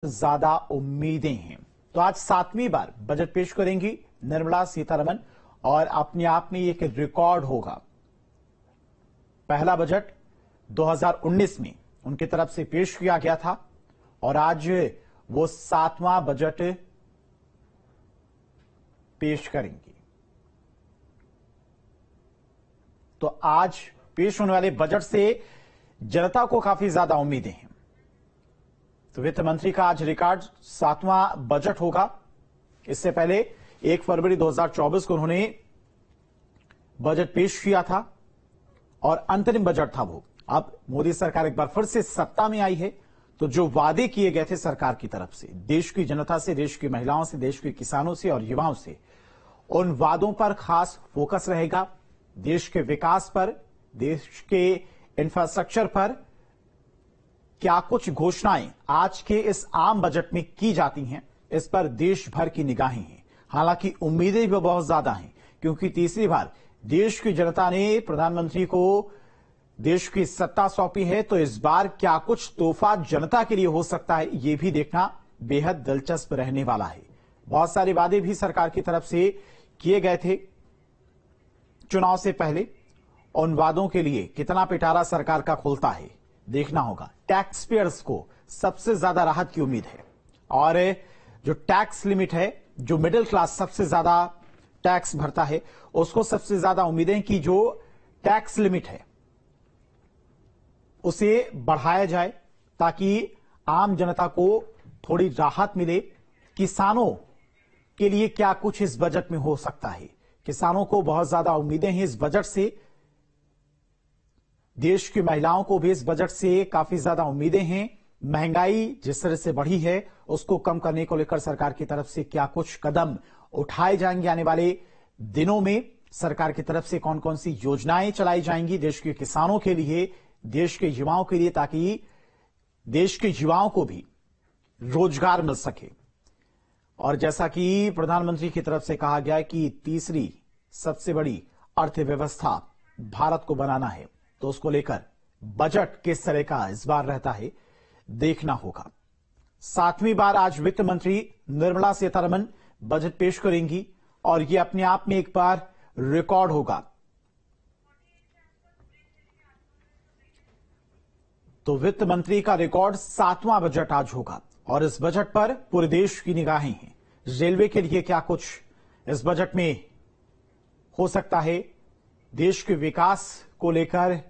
ज्यादा उम्मीदें हैं। तो आज 7वीं बार बजट पेश करेंगी निर्मला सीतारमण और अपने आप में एक रिकॉर्ड होगा। पहला बजट 2019 में उनकी तरफ से पेश किया गया था और आज वो 7वां बजट पेश करेंगी। तो आज पेश होने वाले बजट से जनता को काफी ज्यादा उम्मीदें हैं। तो वित्त मंत्री का आज रिकॉर्ड 7वां बजट होगा। इससे पहले 1 फरवरी 2024 को उन्होंने बजट पेश किया था और अंतरिम बजट था वो। अब मोदी सरकार एक बार फिर से सत्ता में आई है, तो जो वादे किए गए थे सरकार की तरफ से, देश की जनता से, देश की महिलाओं से, देश के किसानों से और युवाओं से, उन वादों पर खास फोकस रहेगा। देश के विकास पर, देश के इंफ्रास्ट्रक्चर पर क्या कुछ घोषणाएं आज के इस आम बजट में की जाती हैं, इस पर देश भर की निगाहें हैं। हालांकि उम्मीदें भी बहुत ज्यादा हैं, क्योंकि तीसरी बार देश की जनता ने प्रधानमंत्री को देश की सत्ता सौंपी है। तो इस बार क्या कुछ तोहफा जनता के लिए हो सकता है, यह भी देखना बेहद दिलचस्प रहने वाला है। बहुत सारे वादे भी सरकार की तरफ से किए गए थे चुनाव से पहले। उन वादों के लिए कितना पिटारा सरकार का खुलता है, देखना होगा। टैक्स पेयर्स को सबसे ज्यादा राहत की उम्मीद है और जो टैक्स लिमिट है, जो मिडिल क्लास सबसे ज्यादा टैक्स भरता है, उसको सबसे ज्यादा उम्मीदें कि जो टैक्स लिमिट है उसे बढ़ाया जाए ताकि आम जनता को थोड़ी राहत मिले। किसानों के लिए क्या कुछ इस बजट में हो सकता है, किसानों को बहुत ज्यादा उम्मीदें हैं इस बजट से। देश की महिलाओं को भी इस बजट से काफी ज्यादा उम्मीदें हैं। महंगाई जिस तरह से बढ़ी है, उसको कम करने को लेकर सरकार की तरफ से क्या कुछ कदम उठाए जाएंगे, आने वाले दिनों में सरकार की तरफ से कौन कौन सी योजनाएं चलाई जाएंगी देश के किसानों के लिए, देश के युवाओं के लिए, ताकि देश के युवाओं को भी रोजगार मिल सके। और जैसा कि प्रधानमंत्री की तरफ से कहा गया है कि तीसरी सबसे बड़ी अर्थव्यवस्था भारत को बनाना है, तो उसको लेकर बजट किस तरह का इस बार रहता है, देखना होगा। 7वीं बार आज वित्त मंत्री निर्मला सीतारमण बजट पेश करेंगी और यह अपने आप में एक बार रिकॉर्ड होगा। तो वित्त मंत्री का रिकॉर्ड 7वां बजट आज होगा और इस बजट पर पूरे देश की निगाहें हैं। रेलवे के लिए क्या कुछ इस बजट में हो सकता है, देश के विकास को लेकर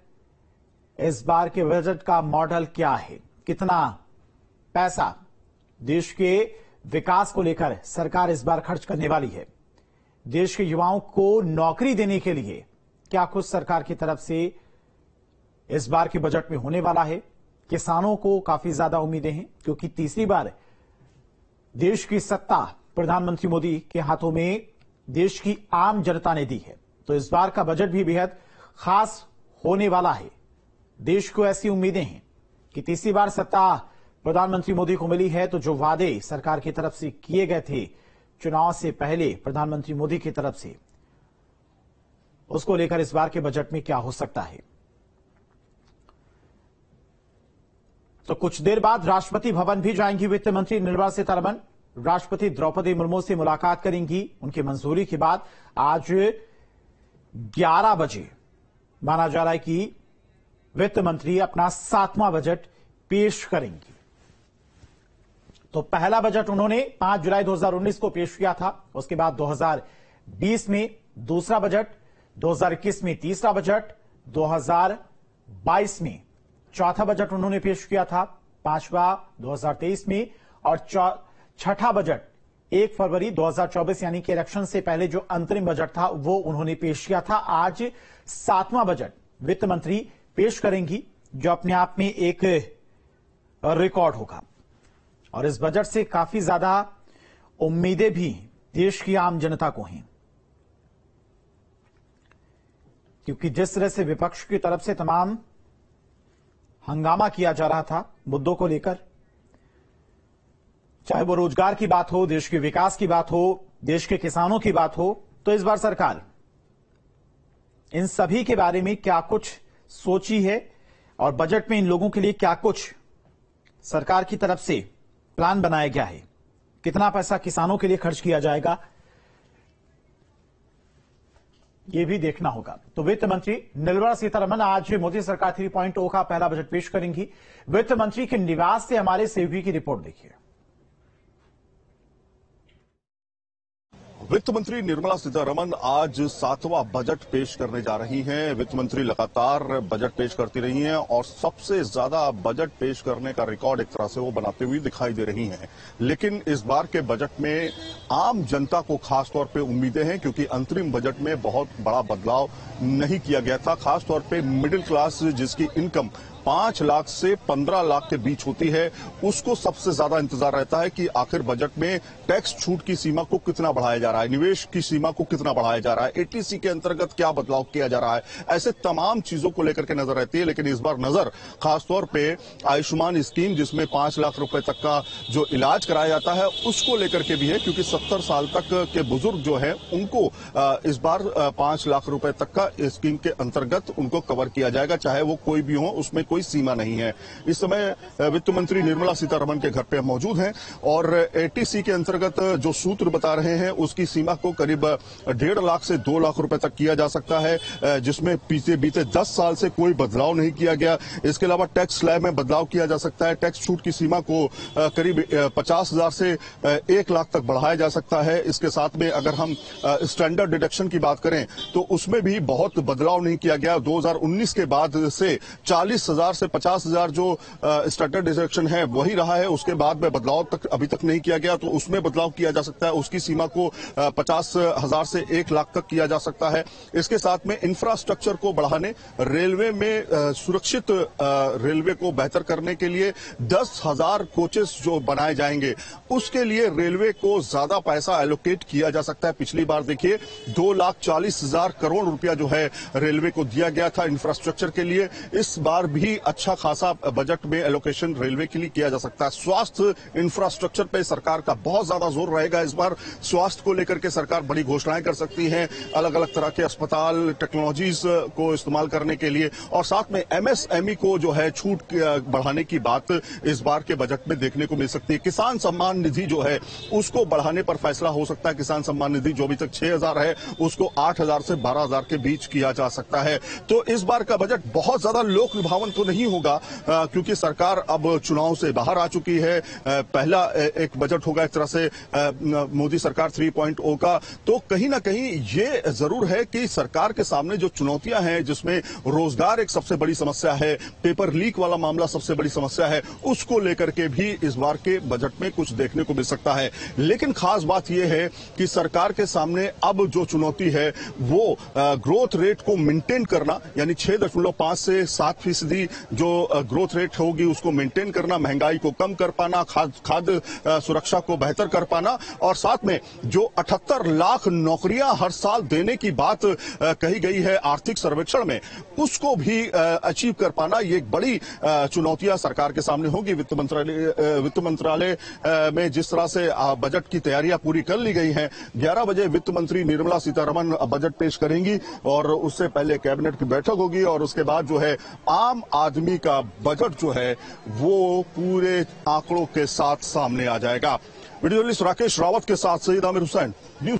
इस बार के बजट का मॉडल क्या है, कितना पैसा देश के विकास को लेकर सरकार इस बार खर्च करने वाली है, देश के युवाओं को नौकरी देने के लिए क्या कुछ सरकार की तरफ से इस बार के बजट में होने वाला है। किसानों को काफी ज्यादा उम्मीदें हैं, क्योंकि तीसरी बार देश की सत्ता प्रधानमंत्री मोदी के हाथों में देश की आम जनता ने दी है। तो इस बार का बजट भी बेहद खास होने वाला है। देश को ऐसी उम्मीदें हैं कि तीसरी बार सत्ता प्रधानमंत्री मोदी को मिली है, तो जो वादे सरकार की तरफ से किए गए थे चुनाव से पहले प्रधानमंत्री मोदी की तरफ से, उसको लेकर इस बार के बजट में क्या हो सकता है। तो कुछ देर बाद राष्ट्रपति भवन भी जाएंगी वित्त मंत्री निर्मला सीतारमण। राष्ट्रपति द्रौपदी मुर्मू से मुलाकात करेंगी। उनकी मंजूरी के बाद आज 11 बजे माना जा रहा है कि वित्त मंत्री अपना 7वां बजट पेश करेंगी। तो पहला बजट उन्होंने 5 जुलाई 2019 को पेश किया था। उसके बाद 2020 में दूसरा बजट, 2021 में तीसरा बजट, 2022 में चौथा बजट उन्होंने पेश किया था, 5वां 2023 में, और छठा बजट 1 फरवरी 2024 यानी कि इलेक्शन से पहले जो अंतरिम बजट था वो उन्होंने पेश किया था। आज 7वां बजट वित्त मंत्री पेश करेंगी, जो अपने आप में एक रिकॉर्ड होगा। और इस बजट से काफी ज्यादा उम्मीदें भी देश की आम जनता को हैं, क्योंकि जिस तरह से विपक्ष की तरफ से तमाम हंगामा किया जा रहा था मुद्दों को लेकर, चाहे वो रोजगार की बात हो, देश के विकास की बात हो, देश के किसानों की बात हो, तो इस बार सरकार इन सभी के बारे में क्या कुछ सोची है और बजट में इन लोगों के लिए क्या कुछ सरकार की तरफ से प्लान बनाया गया है, कितना पैसा किसानों के लिए खर्च किया जाएगा, यह भी देखना होगा। तो वित्त मंत्री निर्मला सीतारमण आज मोदी सरकार 3.0 का पहला बजट पेश करेंगी। वित्त मंत्री के निवास से हमारे सहयोगी की रिपोर्ट देखिए। वित्त मंत्री निर्मला सीतारमण आज 7वां बजट पेश करने जा रही हैं। वित्त मंत्री लगातार बजट पेश करती रही हैं और सबसे ज्यादा बजट पेश करने का रिकॉर्ड एक तरह से वो बनाते हुए दिखाई दे रही हैं। लेकिन इस बार के बजट में आम जनता को खासतौर पे उम्मीदें हैं, क्योंकि अंतरिम बजट में बहुत बड़ा बदलाव नहीं किया गया था। खासतौर पे मिडिल क्लास जिसकी इनकम 5 लाख से 15 लाख के बीच होती है, उसको सबसे ज्यादा इंतजार रहता है कि आखिर बजट में टैक्स छूट की सीमा को कितना बढ़ाया जा रहा है, निवेश की सीमा को कितना बढ़ाया जा रहा है, एटीसी के अंतर्गत क्या बदलाव किया जा रहा है। ऐसे तमाम चीजों को लेकर के नजर रहती है। लेकिन इस बार नजर खासतौर पे आयुष्मान स्कीम, जिसमें 5 लाख रुपए तक का जो इलाज कराया जाता है, उसको लेकर के भी है, क्योंकि 70 साल तक के बुजुर्ग जो है उनको इस बार 5 लाख रुपए तक का स्कीम के अंतर्गत उनको कवर किया जाएगा, चाहे वो कोई भी हो, उसमें कोई सीमा नहीं है। इस समय वित्त मंत्री निर्मला सीतारमण के घर पे मौजूद हैं और एटीसी के अंतर्गत जो सूत्र बता रहे हैं उसकी सीमा को करीब 1.5 लाख से 2 लाख रुपए तक किया जा सकता है, जिसमें बीते 10 साल से कोई बदलाव नहीं किया गया। इसके अलावा टैक्स स्लैब में बदलाव किया जा सकता है। टैक्स छूट की सीमा को करीब 50,000 से 1 लाख तक बढ़ाया जा सकता है। इसके साथ में अगर हम स्टैंडर्ड डिडक्शन की बात करें तो उसमें भी बहुत बदलाव नहीं किया गया। 2019 के बाद से 40,000 से 50,000 जो स्टैंडर्ड डिडक्शन है वही रहा है। उसके बाद में बदलाव तक अभी तक नहीं किया गया, तो उसमें बदलाव किया जा सकता है। उसकी सीमा को 50,000 से 1 लाख तक किया जा सकता है। इसके साथ में इंफ्रास्ट्रक्चर को बढ़ाने, रेलवे में सुरक्षित रेलवे को बेहतर करने के लिए 10,000 कोचेस जो बनाए जाएंगे, उसके लिए रेलवे को ज्यादा पैसा एलोकेट किया जा सकता है। पिछली बार देखिए 2,40,000 करोड़ रुपया जो है रेलवे को दिया गया था इंफ्रास्ट्रक्चर के लिए। इस बार भी अच्छा खासा बजट में एलोकेशन रेलवे के लिए किया जा सकता है। स्वास्थ्य इंफ्रास्ट्रक्चर पे सरकार का बहुत ज्यादा जोर रहेगा। इस बार स्वास्थ्य को लेकर के सरकार बड़ी घोषणाएं कर सकती है, अलग अलग तरह के अस्पताल, टेक्नोलॉजीज को इस्तेमाल करने के लिए, और साथ में एमएसएमई को जो है छूट बढ़ाने की बात इस बार के बजट में देखने को मिल सकती है। किसान सम्मान निधि जो है उसको बढ़ाने पर फैसला हो सकता है। किसान सम्मान निधि जो अभी तक 6,000 है उसको 8,000 से 12,000 के बीच किया जा सकता है। तो इस बार का बजट बहुत ज्यादा लोक लुभावन तो नहीं होगा, क्योंकि सरकार अब चुनाव से बाहर आ चुकी है। पहला एक बजट होगा एक तरह से मोदी सरकार 3.0 का। तो कहीं ना कहीं ये जरूर है कि सरकार के सामने जो चुनौतियां हैं, जिसमें रोजगार एक सबसे बड़ी समस्या है, पेपर लीक वाला मामला सबसे बड़ी समस्या है, उसको लेकर के भी इस बार के बजट में कुछ देखने को मिल सकता है। लेकिन खास बात यह है कि सरकार के सामने अब जो चुनौती है वो ग्रोथ रेट को मेंटेन करना, यानी 6.5 से 7% जो ग्रोथ रेट होगी उसको मेंटेन करना, महंगाई को कम कर पाना, खाद्य सुरक्षा को बेहतर कर पाना, और साथ में जो 78 लाख नौकरियां हर साल देने की बात कही गई है आर्थिक सर्वेक्षण में, उसको भी अचीव कर पाना। ये एक बड़ी चुनौतियां सरकार के सामने होगी। वित्त मंत्रालय में जिस तरह से बजट की तैयारियां पूरी कर ली गई हैं, 11 बजे वित्त मंत्री निर्मला सीतारमण बजट पेश करेंगी और उससे पहले कैबिनेट की बैठक होगी और उसके बाद जो है आम आदमी का बजट जो है वो पूरे आंकड़ों के साथ सामने आ जाएगा। वीडियो जर्नलिस्ट राकेश रावत के साथ सईद आमिर हुसैन, न्यूज।